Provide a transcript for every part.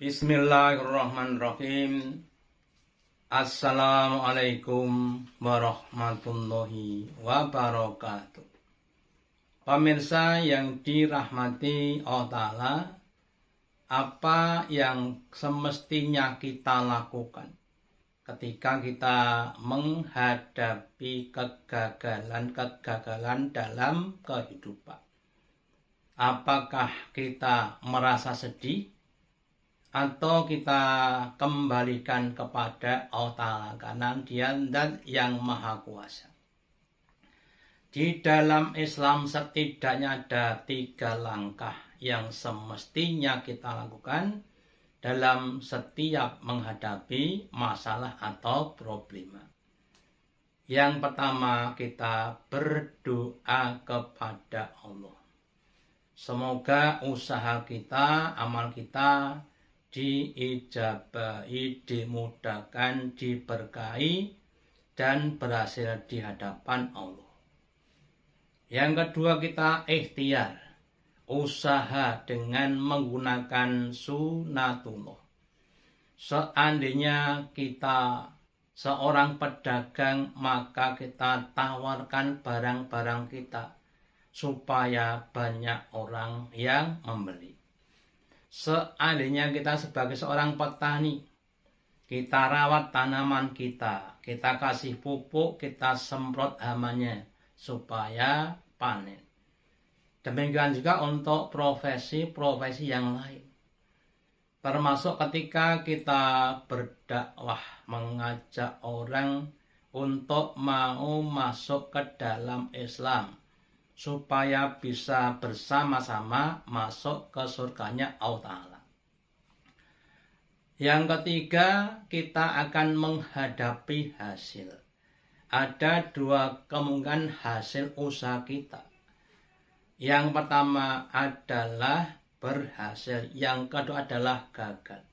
Bismillahirrahmanirrahim. Assalamualaikum warahmatullahi wabarakatuh. Pemirsa yang dirahmati Allah Ta'ala, apa yang semestinya kita lakukan ketika kita menghadapi kegagalan dalam kehidupan? Apakah kita merasa sedih? Atau kita kembalikan kepada Allah Ta'ala karena Dia Zat yang Maha Kuasa. Di dalam Islam setidaknya ada 3 langkah yang semestinya kita lakukan dalam setiap menghadapi masalah atau problema. Yang pertama, kita berdoa kepada Allah. Semoga usaha kita, amal kita diijabahi, dimudahkan, diberkahi, dan berhasil di hadapan Allah. Yang kedua, kita ikhtiar, usaha dengan menggunakan sunatullah. Seandainya kita seorang pedagang, maka kita tawarkan barang-barang kita supaya banyak orang yang membeli. Seandainya kita sebagai seorang petani, kita rawat tanaman kita kasih pupuk, kita semprot hamanya supaya panen. Demikian juga untuk profesi-profesi yang lain. Termasuk ketika kita berdakwah, mengajak orang untuk mau masuk ke dalam Islam, supaya bisa bersama-sama masuk ke surganya Allah Ta'ala. Yang ketiga, kita akan menghadapi hasil. Ada 2 kemungkinan hasil usaha kita. Yang pertama adalah berhasil, yang kedua adalah gagal.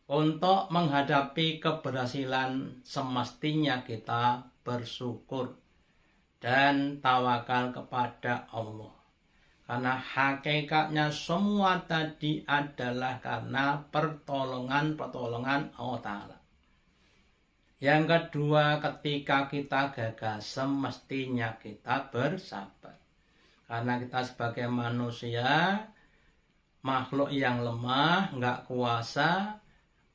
Untuk menghadapi keberhasilan semestinya kita bersyukur dan tawakal kepada Allah. Karena hakikatnya semua tadi adalah karena pertolongan Allah Ta'ala. Yang kedua, ketika kita gagal, semestinya kita bersabar. Karena kita sebagai manusia, makhluk yang lemah, nggak kuasa,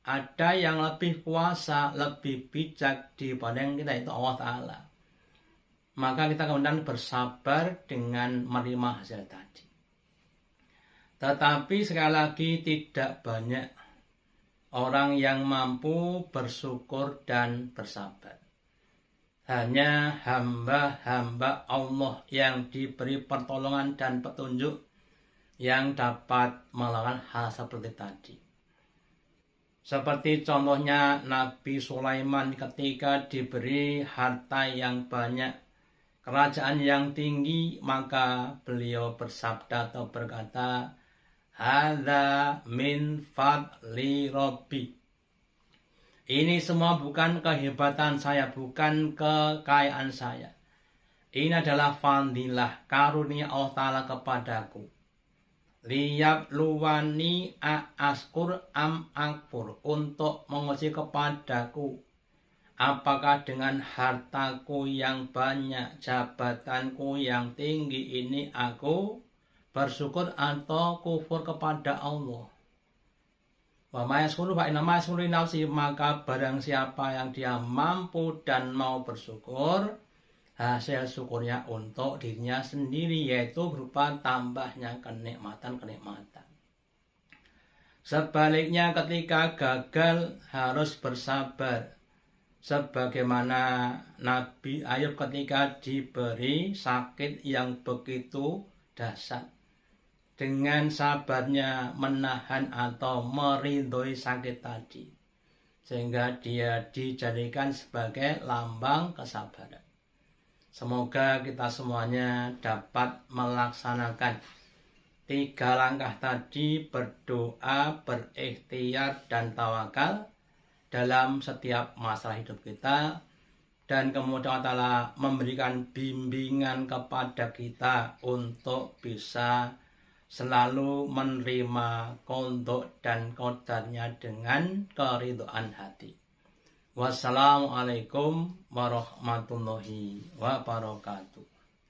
ada yang lebih kuasa, lebih bijak dibanding kita, itu Allah Ta'ala. Maka kita kemudian bersabar dengan menerima hasil tadi. Tetapi sekali lagi tidak banyak orang yang mampu bersyukur dan bersabar. Hanya hamba-hamba Allah yang diberi pertolongan dan petunjuk yang dapat melakukan hal seperti tadi. Seperti contohnya Nabi Sulaiman ketika diberi harta yang banyak, kerajaan yang tinggi, maka beliau bersabda atau berkata, "Hadza min fadli Rabbi." Ini semua bukan kehebatan saya, bukan kekayaan saya. Ini adalah fadilah, karunia Allah Ta'ala kepadaku. Liyabluwani askur am akfur, untuk menguji kepadaku, apakah dengan hartaku yang banyak, jabatanku yang tinggi ini aku bersyukur atau kufur kepada Allah. Wa ma yashkuru fa inna ma yashkuru nafsi, maka barang siapa yang dia mampu dan mau bersyukur, hasil syukurnya untuk dirinya sendiri, yaitu berupa tambahnya kenikmatan-kenikmatan. Sebaliknya ketika gagal harus bersabar. Sebagaimana Nabi Ayub ketika diberi sakit yang begitu dahsyat, dengan sabarnya menahan atau meridhoi sakit tadi, sehingga dia dijadikan sebagai lambang kesabaran. Semoga kita semuanya dapat melaksanakan 3 langkah tadi, berdoa, berikhtiar, dan tawakal dalam setiap masalah hidup kita, dan kemudian Allah memberikan bimbingan kepada kita untuk bisa selalu menerima qada dan qadarnya dengan keridhaan hati. Wassalamualaikum warahmatullahi wabarakatuh.